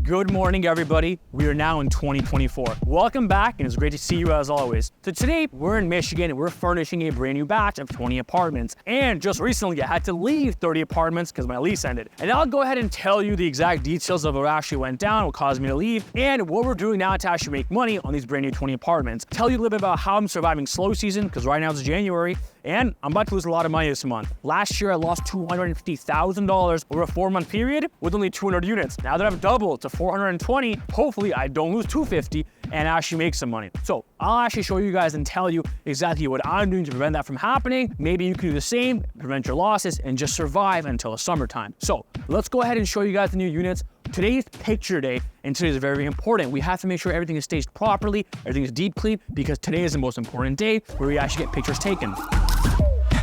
Good morning, everybody. We are now in 2024. Welcome back, and it's great to see you as always. So today, we're in Michigan, and we're furnishing a brand new batch of 20 apartments. And just recently, I had to leave 30 apartments because my lease ended. And I'll go ahead and tell you the exact details of what actually went down, what caused me to leave, and what we're doing now to actually make money on these brand new 20 apartments. Tell you a little bit about how I'm surviving slow season, because right now it's January, and I'm about to lose a lot of money this month. Last year, I lost $250,000 over a 4-month period with only 200 units. Now that I've doubled to 420, hopefully I don't lose 250 and actually make some money. So I'll actually show you guys and tell you exactly what I'm doing to prevent that from happening. Maybe you can do the same, prevent your losses, and just survive until the summertime. So let's go ahead and show you guys the new units. Today's picture day, and today is very important. We have to make sure everything is staged properly, everything is deep clean, because today is the most important day where we actually get pictures taken.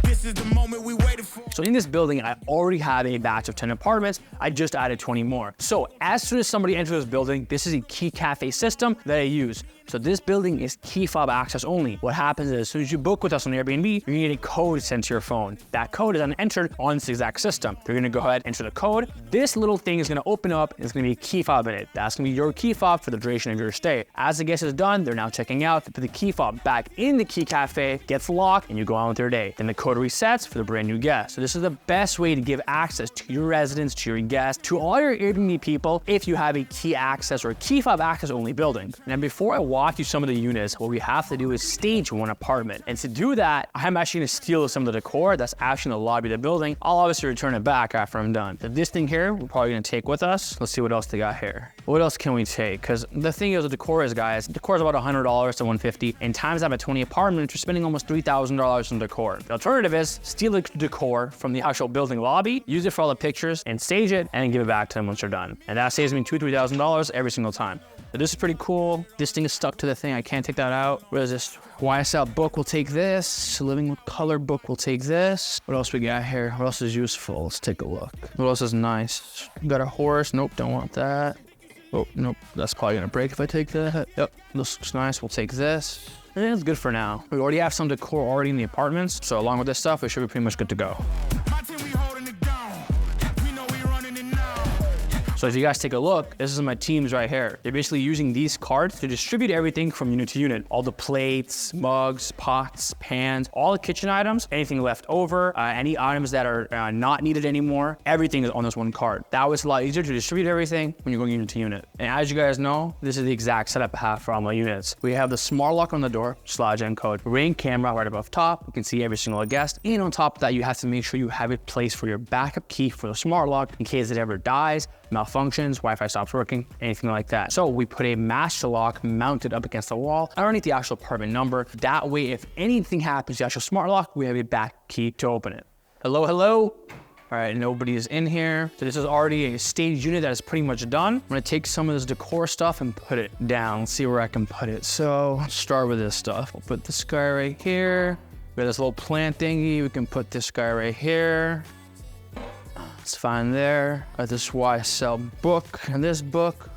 This is the moment we waited for. So in this building, I already have a batch of 10 apartments. I just added 20 more. So as soon as somebody enters this building, this is a key cafe system that I use. So this building is key fob access only. What happens is as soon as you book with us on Airbnb, you're gonna get a code sent to your phone. That code is then entered on this exact system. You're gonna go ahead, enter the code. This little thing is gonna open up, and it's gonna be a key fob in it. That's gonna be your key fob for the duration of your stay. As the guest is done, they're now checking out, they put the key fob back in the key cafe, gets locked, and you go on with your day. Then the code resets for the brand new guest. So this is the best way to give access to your residents, to your guests, to all your Airbnb people if you have a key access or a key fob access only building. Now before I walk you some of the units, what we have to do is stage one apartment. And to do that, I'm actually gonna steal some of the decor that's actually in the lobby of the building. I'll obviously return it back after I'm done. So this thing here, we're probably gonna take with us. Let's see what else they got here. What else can we take? Because the thing is with decor is, guys, decor is about $100 to $150. And times that by 20 apartments, you're spending almost $3,000 on decor. The alternative is steal the decor from the actual building lobby, use it for all the pictures, and stage it, and give it back to them once you're done. And that saves me $2,000 to $3,000 every single time. So this is pretty cool. This thing is stuck to the thing. I can't take that out. What is this? YSL book will take this. Living color book will take this. What else we got here? What else is useful? Let's take a look. What else is nice? Got a horse. Nope, don't want that. Oh, nope. That's probably gonna break if I take that. Yep, this looks nice. We'll take this. And it's good for now. We already have some decor already in the apartments. So along with this stuff, we should be pretty much good to go. So if you guys take a look, this is my teams right here. They're basically using these cards to distribute everything from unit to unit. All the plates, mugs, pots, pans, all the kitchen items, anything left over, any items that are not needed anymore, everything is on this one card. That was a lot easier to distribute everything when you're going unit to unit. And as you guys know, this is the exact setup I have for all my units. We have the smart lock on the door, /N code, Ring camera right above top. You can see every single guest. And on top of that, you have to make sure you have a place for your backup key for the smart lock in case it ever dies, malfunctions, Wi-Fi stops working, anything like that. So we put a master lock mounted up against the wall underneath the actual apartment number. That way, if anything happens to the actual smart lock, we have a back key to open it. Hello, hello. All right, nobody is in here. So this is already a staged unit that is pretty much done. I'm gonna take some of this decor stuff and put it down. Let's see where I can put it. So let's start with this stuff. We'll put this guy right here. We got this little plant thingy. We can put this guy right here. It's fine there. Got this YSL book and this book.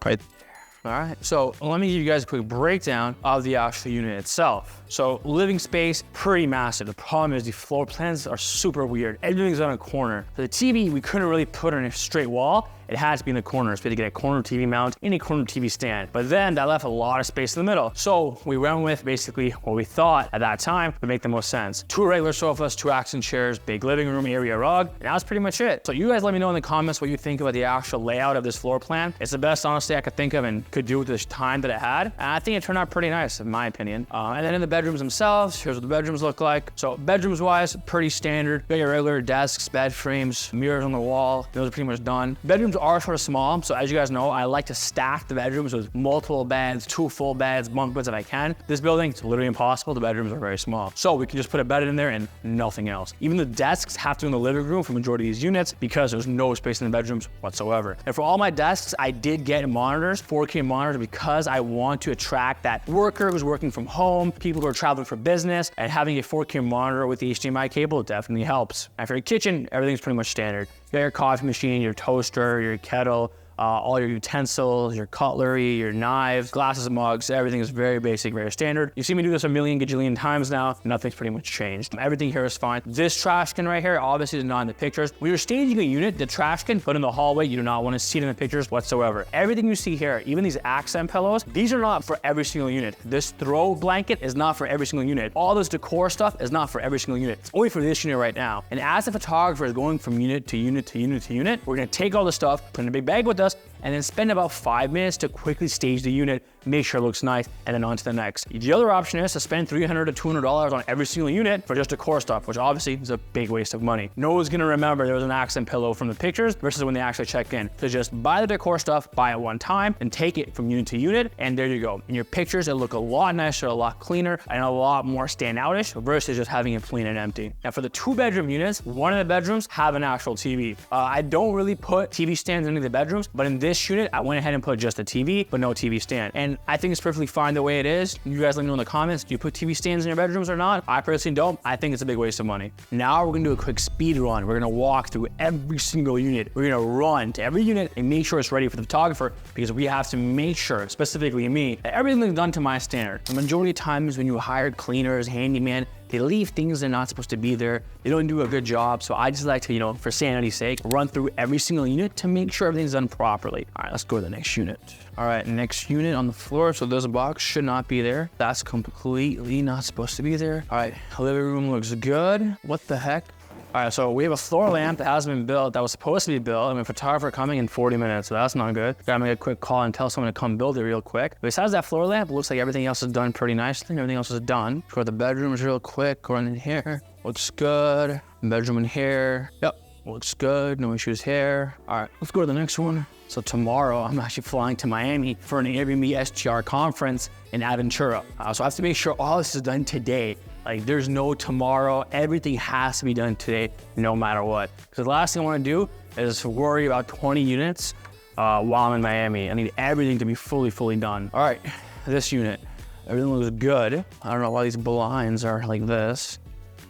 Right there. All right, so let me give you guys a quick breakdown of the actual unit itself. So living space, pretty massive. The problem is the floor plans are super weird. Everything's on a corner. For the TV, we couldn't really put it on a straight wall. It had to be in the corners. We had to get a corner TV mount and a corner TV stand. But then that left a lot of space in the middle. So we went with basically what we thought at that time would make the most sense. 2 regular sofas, 2 accent chairs, big living room area rug, and that was pretty much it. So you guys let me know in the comments what you think about the actual layout of this floor plan. It's the best, honestly, I could think of and could do with this time that it had. And I think it turned out pretty nice, in my opinion. And then in the bedrooms themselves, here's what the bedrooms look like. So bedrooms wise, pretty standard. You got your regular desks, bed frames, mirrors on the wall. Those are pretty much done. Bedrooms are sort of small, so as you guys know, I like to stack the bedrooms with multiple beds, 2 full beds, bunk beds if I can. This building, it's literally impossible. The bedrooms are very small. So we can just put a bed in there and nothing else. Even the desks have to be in the living room for the majority of these units because there's no space in the bedrooms whatsoever. And for all my desks, I did get monitors, 4K monitors, because I want to attract that worker who's working from home, people who are traveling for business, and having a 4K monitor with the HDMI cable definitely helps. And for your kitchen, everything's pretty much standard. You got your coffee machine, your toaster, your kettle, all your utensils, your cutlery, your knives, glasses, mugs, everything is very basic, very standard. You've seen me do this a million gajillion times now. Nothing's pretty much changed. Everything here is fine. This trash can right here, obviously is not in the pictures. When you're staging a unit, the trash can put in the hallway, you do not want to see it in the pictures whatsoever. Everything you see here, even these accent pillows, these are not for every single unit. This throw blanket is not for every single unit. All this decor stuff is not for every single unit. It's only for this unit right now. And as a photographer is going from unit to unit to unit to unit, we're gonna take all the stuff, put it in a big bag with us, and then spend about 5 minutes to quickly stage the unit, make sure it looks nice, and then on to the next. The other option is to spend $300 to $200 on every single unit for just decor stuff, which obviously is a big waste of money. No one's gonna remember there was an accent pillow from the pictures versus when they actually check in. So just buy the decor stuff, buy it one time, and take it from unit to unit, and there you go. In your pictures, it look a lot nicer, a lot cleaner, and a lot more standoutish versus just having it plain and empty. Now for the 2-bedroom units, one of the bedrooms have an actual TV. I don't really put TV stands in any of the bedrooms, but in this unit, I went ahead and put just a TV, but no TV stand. And I think it's perfectly fine the way it is. You guys let me know in the comments, do you put TV stands in your bedrooms or not? I personally don't. I think it's a big waste of money. Now we're gonna do a quick speed run. We're gonna walk through every single unit. We're gonna run to every unit and make sure it's ready for the photographer, because we have to make sure, specifically me, that everything is done to my standard. The majority of times when you hire cleaners, handyman, they leave things that are not supposed to be there. They don't do a good job. So I just like to, for sanity's sake, run through every single unit to make sure everything's done properly. All right, let's go to the next unit. All right, next unit on the floor. So this box should not be there. That's completely not supposed to be there. All right, living room looks good. What the heck? All right, so we have a floor lamp that hasn't been built, that was supposed to be built. I mean, photographer coming in 40 minutes, so that's not good. Gotta make a quick call and tell someone to come build it real quick. Besides that floor lamp, it looks like everything else is done pretty nicely. Everything else is done. Go to the bedrooms real quick, go in here. Looks good. Bedroom in here. Yep, looks good, no issues here. All right, let's go to the next one. So tomorrow, I'm actually flying to Miami for an AirBnB STR conference in Aventura. So I have to make sure all this is done today. Like, there's no tomorrow. Everything has to be done today, no matter what. Because the last thing I want to do is worry about 20 units while I'm in Miami. I need everything to be fully done. All right, this unit, everything looks good. I don't know why these blinds are like this.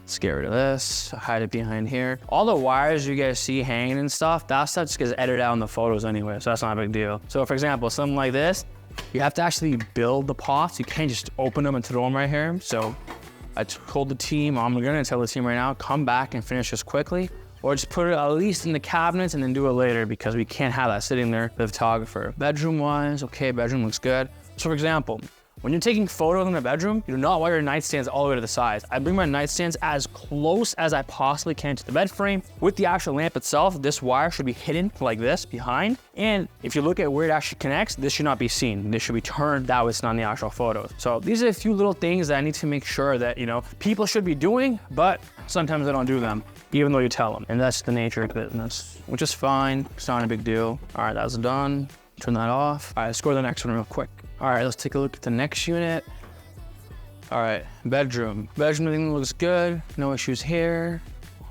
Let's get rid of this, hide it behind here. All the wires you guys see hanging and stuff, that stuff just gets edited out in the photos anyway, so that's not a big deal. So for example, something like this, you have to actually build the pots. You can't just open them and throw them right here. So I told the team, I'm gonna tell the team right now, come back and finish this quickly, or just put it at least in the cabinets and then do it later, because we can't have that sitting there, the photographer. Bedroom wise, okay, bedroom looks good. So for example, when you're taking photos in the bedroom, you do not want your nightstands all the way to the sides. I bring my nightstands as close as I possibly can to the bed frame. With the actual lamp itself, this wire should be hidden like this behind. And if you look at where it actually connects, this should not be seen. This should be turned that way it's not in the actual photos. So these are a few little things that I need to make sure that, people should be doing, but sometimes they don't do them, even though you tell them. And that's the nature of business, which is fine. It's not a big deal. All right, that's done. Turn that off. All right, let's go to the next one real quick. All right, let's take a look at the next unit. All right, bedroom. Bedroom, everything looks good. No issues here.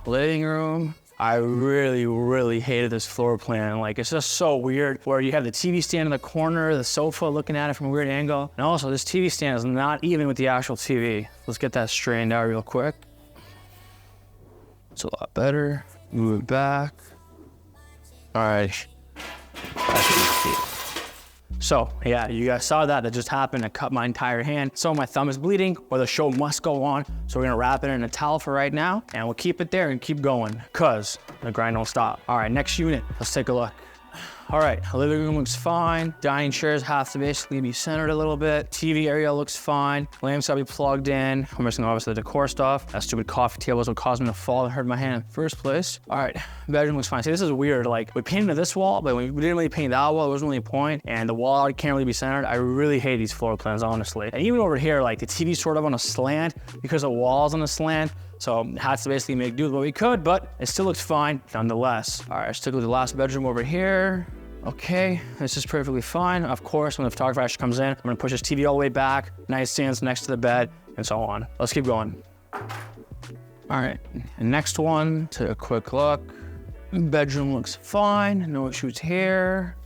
Living room. I really hated this floor plan. Like, it's just so weird where you have the TV stand in the corner, the sofa looking at it from a weird angle. And also, this TV stand is not even with the actual TV. Let's get that straightened out real quick. It's a lot better. Move it back. All right. That's what you see. So yeah, you guys saw that just happened. I cut my entire hand. So my thumb is bleeding, or the show must go on. So we're gonna wrap it in a towel for right now, and we'll keep it there and keep going, cause the grind don't stop. All right, next unit, let's take a look. All right, living room looks fine. Dining chairs have to basically be centered a little bit. TV area looks fine. Lamps gotta be plugged in. I'm missing obviously the decor stuff. That stupid coffee table is what caused me to fall and hurt my hand in the first place. All right, bedroom looks fine. See, this is weird. Like, we painted this wall, but we didn't really paint that wall. There wasn't really a point, and the wall can't really be centered. I really hate these floor plans, honestly. And even over here, like, the TV's sort of on a slant because the wall's on a slant. So had to basically make do with what we could, but it still looks fine nonetheless. All right, let's take a look at the last bedroom over here. Okay, this is perfectly fine. Of course, when the photographer actually comes in, I'm gonna push his TV all the way back, nightstands next to the bed, and so on. Let's keep going. All right, and next one, take a quick look. Bedroom looks fine, no issues here.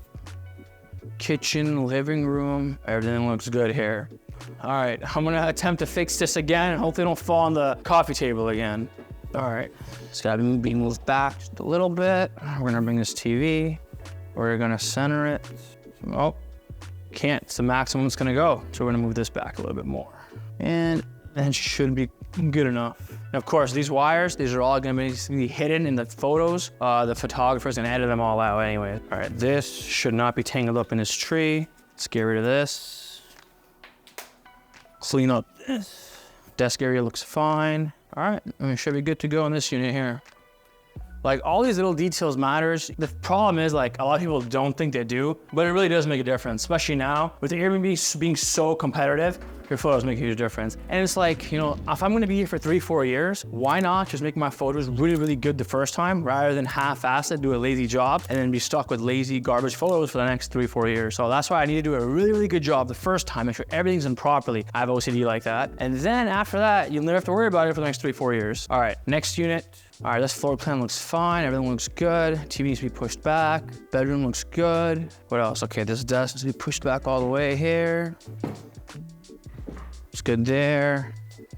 Kitchen, living room, everything looks good here. All right, I'm gonna attempt to fix this again, and hopefully it don't fall on the coffee table again. All right, it's gotta be moved back just a little bit. We're gonna bring this TV. We're gonna center it. Oh, can't, it's the maximum it's gonna go. So we're gonna move this back a little bit more. And that should be good enough. And of course, these wires, these are all gonna be hidden in the photos. The photographer's gonna edit them all out anyway. All right, this should not be tangled up in this tree. Let's get rid of this. Clean up this. Desk area looks fine. All right, I mean, should be good to go in this unit here. Like, all these little details matters. The problem is, like, a lot of people don't think they do, but it really does make a difference, especially now with the Airbnb being so competitive. Your photos make a huge difference. And it's like, you know, if I'm gonna be here for 3-4 years, why not just make my photos really, really good the first time rather than half-ass it, do a lazy job, and then be stuck with lazy garbage photos for the next 3-4 years. So that's why I need to do a really, really good job the first time, make sure everything's done properly. I have OCD like that. And then after that, you'll never have to worry about it for the next 3-4 years. All right, next unit. All right, this floor plan looks fine. Everything looks good. TV needs to be pushed back. Bedroom looks good. What else? Okay, this desk needs to be pushed back all the way here. It's good there.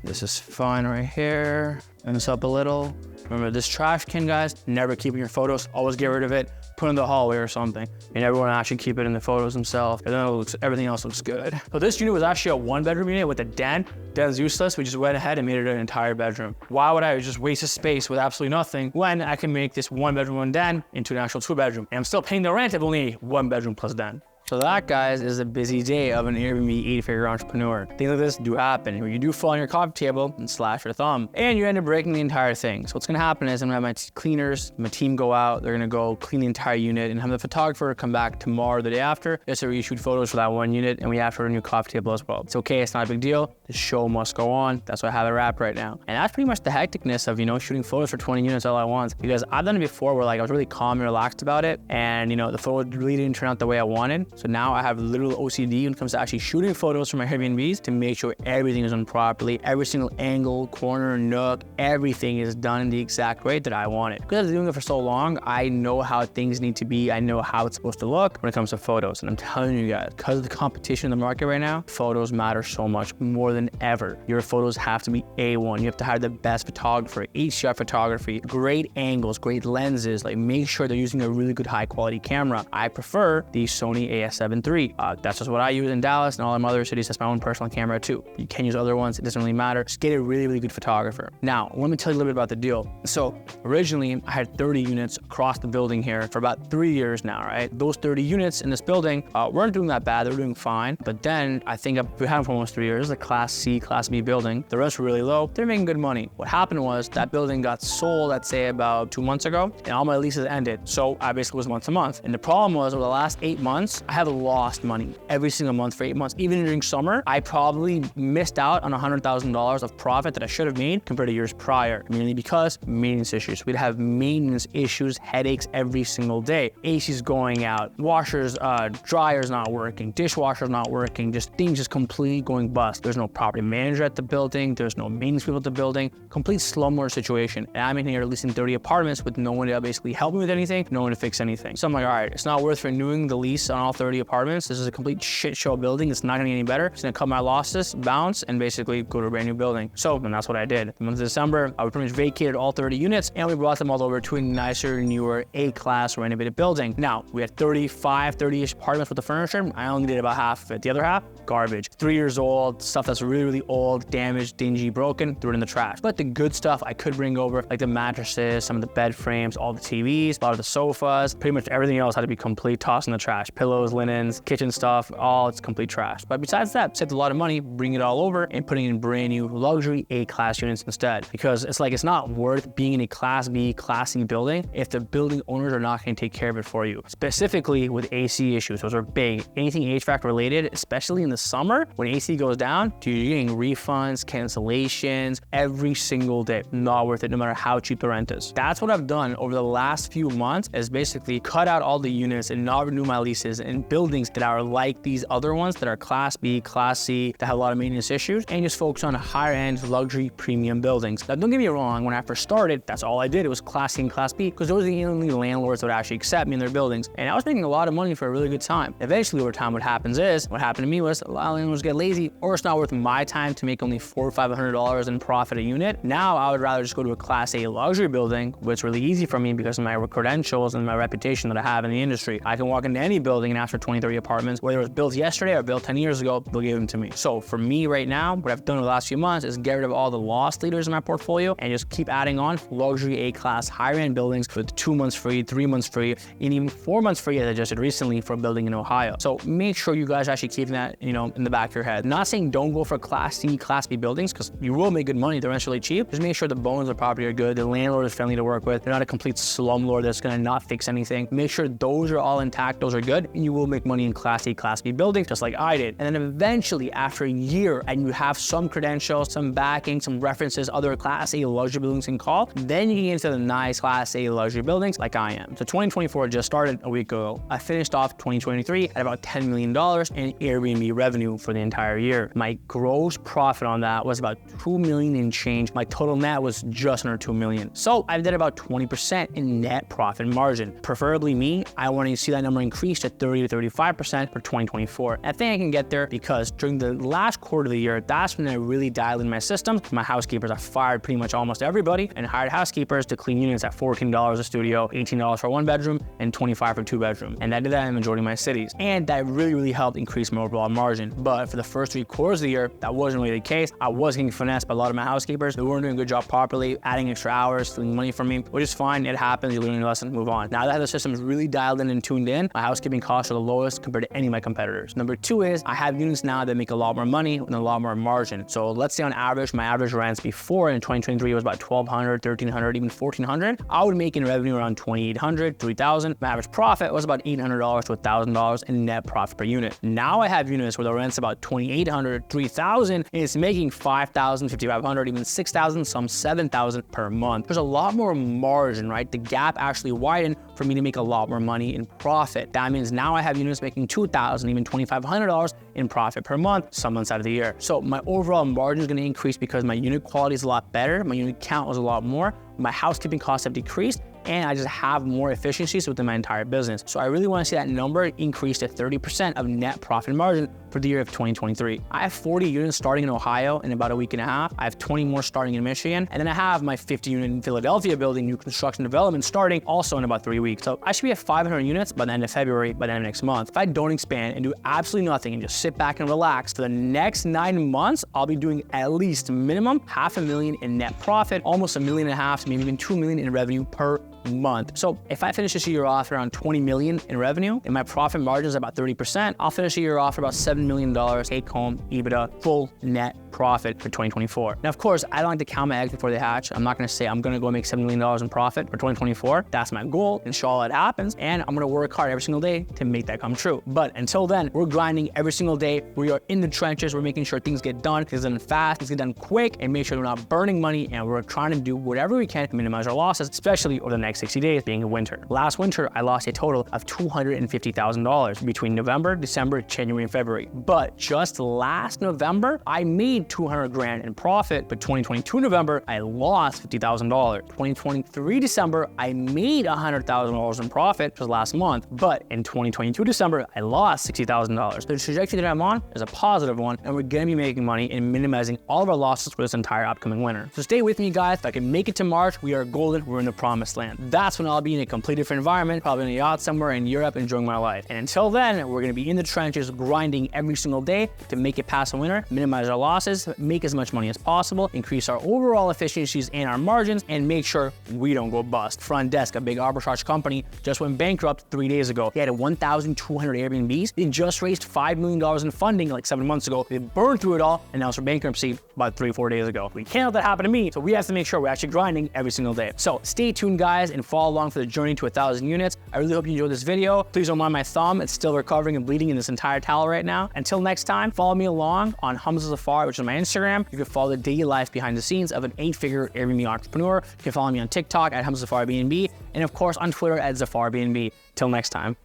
This is fine right here. And this up a little. Remember this trash can, guys, never keep in your photos. Always get rid of it. Put it in the hallway or something. And everyone actually keep it in the photos themselves. And then everything else looks good. So this unit was actually a 1-bedroom unit with a den. Den's useless. We just went ahead and made it an entire bedroom. Why would I just waste a space with absolutely nothing when I can make this 1-bedroom, 1 den into an actual 2-bedroom? And I'm still paying the rent of only 1-bedroom plus den. So that, guys, is a busy day of an Airbnb 8-figure entrepreneur. Things like this do happen. When you do fall on your coffee table and slash your thumb, and you end up breaking the entire thing. So what's gonna happen is I'm gonna have my cleaners, my team go out, they're gonna go clean the entire unit and have the photographer come back tomorrow or the day after just to reshoot photos for that 1 unit, and we have to order a new coffee table as well. It's okay, it's not a big deal. The show must go on. That's why I have it wrapped right now. And that's pretty much the hecticness of, you know, shooting photos for 20 units all at once. Because I've done it before where, like, I was really calm and relaxed about it, and, you know, the photo really didn't turn out the way I wanted. So now I have literal OCD when it comes to actually shooting photos from my Airbnbs to make sure everything is done properly. Every single angle, corner, nook, everything is done in the exact way that I want it. Because I've been doing it for so long, I know how things need to be. I know how it's supposed to look when it comes to photos. And I'm telling you guys, because of the competition in the market right now, photos matter so much more than ever. Your photos have to be A1. You have to hire the best photographer, HDR photography, great angles, great lenses. Like, make sure they're using a really good high quality camera. I prefer the Sony a7 III. That's just what I use in Dallas and all my other cities. That's my own personal camera too. You can use other ones, it doesn't really matter. Just get a really, really good photographer. Now, let me tell you a little bit about the deal. So originally I had 30 units across the building here for about 3 years now, right? Those 30 units in this building weren't doing that bad, they were doing fine. But then I think we had them for almost 3 years, a Class C, Class B building. The rents were really low, they're making good money. What happened was that building got sold, I'd say about 2 months ago, and all my leases ended. So I basically was month to month. And the problem was over the last 8 months, I have lost money every single month for 8 months. Even during summer, I probably missed out on $100,000 of profit that I should have made compared to years prior, mainly because maintenance issues. We'd have maintenance issues, headaches every single day. AC's going out, washers, dryers not working, dishwashers not working, just things just completely going bust. There's no property manager at the building, there's no maintenance people at the building, complete slumlord situation. And I'm in here leasing 30 apartments with no one to basically help me with anything, no one to fix anything. So I'm like, all right, it's not worth renewing the lease on all 30 apartments. This is a complete shit show building. It's not gonna get any better. It's gonna cut my losses, bounce, and basically go to a brand new building. So then that's what I did. The month of December, I pretty much vacated all 30 units and we brought them all over to a nicer, newer, A-class renovated building. Now, we had 30-ish apartments with the furniture. I only did about half of it. The other half, garbage. 3 years old, stuff that's really, really old, damaged, dingy, broken, threw it in the trash. But the good stuff I could bring over, like the mattresses, some of the bed frames, all the TVs, a lot of the sofas, pretty much everything else had to be complete tossed in the trash. Pillows, linens, kitchen stuff, all it's complete trash. But besides that, saved a lot of money, bring it all over and putting in brand new luxury A-class units instead. Because it's like, it's not worth being in a Class B, Class C building if the building owners are not going to take care of it for you. Specifically with AC issues, those are big. Anything HVAC related, especially in the summer, when AC goes down, dude, you're getting refunds, cancellations every single day. Not worth it, no matter how cheap the rent is. That's what I've done over the last few months, is basically cut out all the units and not renew my leases and buildings that are like these other ones that are Class B, Class C, that have a lot of maintenance issues, and just focus on higher end luxury premium buildings. Now, don't get me wrong, when I first started, that's all I did. It was Class C and Class B, because those are the only landlords that would actually accept me in their buildings. And I was making a lot of money for a really good time. Eventually, over time, what happened to me was a lot of landlords get lazy, or it's not worth my time to make only $400 or $500 in profit a unit. Now, I would rather just go to a Class A luxury building, which is really easy for me because of my credentials and my reputation that I have in the industry. I can walk into any building and ask for 20, 30 apartments, whether it was built yesterday or built 10 years ago, they'll give them to me. So for me right now, what I've done in the last few months is get rid of all the loss leaders in my portfolio and just keep adding on luxury A-class higher end buildings with 2 months free, 3 months free, and even 4 months free as I just did recently for a building in Ohio. So make sure you guys actually keep that, in the back of your head. Not saying don't go for Class C, Class B buildings, because you will make good money. They're actually cheap. Just make sure the bones of the property are good. The landlord is friendly to work with. They're not a complete slumlord that's going to not fix anything. Make sure those are all intact. Those are good. And you will make money in Class C, Class B buildings, just like I did. And then eventually, after a year, and you have some credentials, some backing, some references, other Class A luxury buildings can call, then you can get into the nice Class A luxury buildings like I am. So 2024 just started a week ago. I finished off 2023 at about $10 million in Airbnb revenue for the entire year. My gross profit on that was about $2 million and change. My total net was just under $2 million. So I did about 20% in net profit margin. Preferably me, I want to see that number increase to 30 to 35% for 2024. I think I can get there because during the last quarter of the year, that's when I really dialed in my systems. My housekeepers, I fired pretty much almost everybody and hired housekeepers to clean units at $14 a studio, $18 for 1 bedroom, and $25 for 2 bedroom. And I did that in the majority of my cities. And that really helped increase my overall margin. But for the first 3 quarters of the year, that wasn't really the case. I was getting finessed by a lot of my housekeepers. They weren't doing a good job properly, adding extra hours, stealing money from me, which is fine. It happens. You learn your lesson, move on. Now that the system is really dialed in and tuned in, my housekeeping costs are the lowest compared to any of my competitors. Number 2 is I have units now that make a lot more money and a lot more margin. So let's say on average, my average rents before in 2023 was about $1,200, $1,300, even $1,400. I would make in revenue around $2,800, $3,000. My average profit was about $800 to $1,000 in net profit per unit. Now I have units where the rent's about $2,800, $3,000, and it's making $5,000, $5,500, even $6,000, some $7,000 per month. There's a lot more margin, right? The gap actually widened for me to make a lot more money in profit. That means now I have units making $2,000, even $2,500 in profit per month, some months out of the year. So my overall margin is going to increase because my unit quality is a lot better. My unit count was a lot more. My housekeeping costs have decreased, and I just have more efficiencies within my entire business. So I really want to see that number increase to 30% of net profit margin for the year of 2023. I have 40 units starting in Ohio in about a week and a half. I have 20 more starting in Michigan, and then I have my 50 unit in Philadelphia building, new construction development, starting also in about 3 weeks. So I should be at 500 units by the end of February, by the end of next month. If I don't expand and do absolutely nothing and just sit back and relax for the next 9 months, I'll be doing at least minimum $500,000 in net profit, almost $1.5 million, maybe even $2 million in revenue per month. So if I finish this year off around 20 million in revenue and my profit margin is about 30%, I'll finish the year off for about $7 million take home EBITDA full net profit for 2024. Now, of course, I don't like to count my eggs before they hatch. I'm not going to say I'm going to go make $7 million in profit for 2024. That's my goal. Inshallah, it happens. And I'm going to work hard every single day to make that come true. But until then, we're grinding every single day. We are in the trenches. We're making sure things get done, things get done fast, things get done quick, and make sure we're not burning money. And we're trying to do whatever we can to minimize our losses, especially over the next 60 days being in winter. Last winter, I lost a total of $250,000 between November, December, January, and February. But just last November, I made $200,000 in profit, but 2022 November, I lost $50,000. 2023 December, I made $100,000 in profit, which was last month, but in 2022 December, I lost $60,000. The trajectory that I'm on is a positive one, and we're gonna be making money and minimizing all of our losses for this entire upcoming winter. So stay with me, guys. If I can make it to March, we are golden. We're in the promised land. That's when I'll be in a completely different environment, probably in a yacht somewhere in Europe, enjoying my life. And until then, we're gonna be in the trenches, grinding every single day to make it past the winter, minimize our losses, make as much money as possible, increase our overall efficiencies and our margins, and make sure we don't go bust. Front Desk, a big arbitrage company, just went bankrupt 3 days ago. They had 1,200 Airbnbs. They just raised $5 million in funding like 7 months ago. They burned through it all, and now it's for bankruptcy about 3 or 4 days ago. We can't let that happen to me, so we have to make sure we're actually grinding every single day. So stay tuned, guys, and follow along for the journey to 1,000 units. I really hope you enjoyed this video. Please don't mind my thumb. It's still recovering and bleeding in this entire towel right now. Until next time, follow me along on Humza Zafar, which is my Instagram. You can follow the daily life behind the scenes of an 8-figure Airbnb entrepreneur. You can follow me on TikTok at Humza Zafar Airbnb, and of course on Twitter at Zafar Airbnb. Till next time.